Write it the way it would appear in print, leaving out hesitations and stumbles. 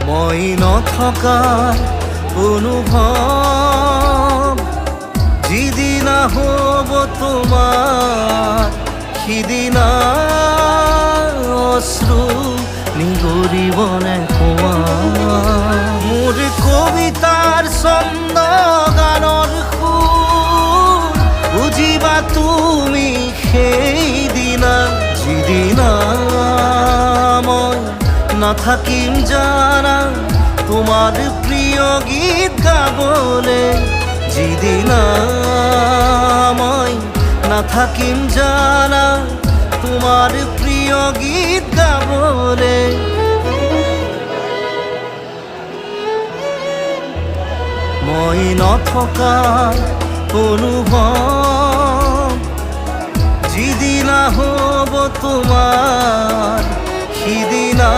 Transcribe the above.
মই নথকাৰ অনুভৱ যিদিনা হ'ব তোমাৰ সিদিনা অশ্ৰু নিগৰিবনে কোৱা মোৰ কবিতাৰ ছন্দ গানৰ সুৰ বুজিবা তুমি সেইদিনা যিদিনা মই নাথাকিম জানা তোমার প্রিয় গীত গাবলে যিদিনা মই নাথাকিম জানা তোমার প্রিয় গীত গাবলে মই নথকাৰ অনুভৱ যিদিনা হ'ব তোমাৰ সিদিনা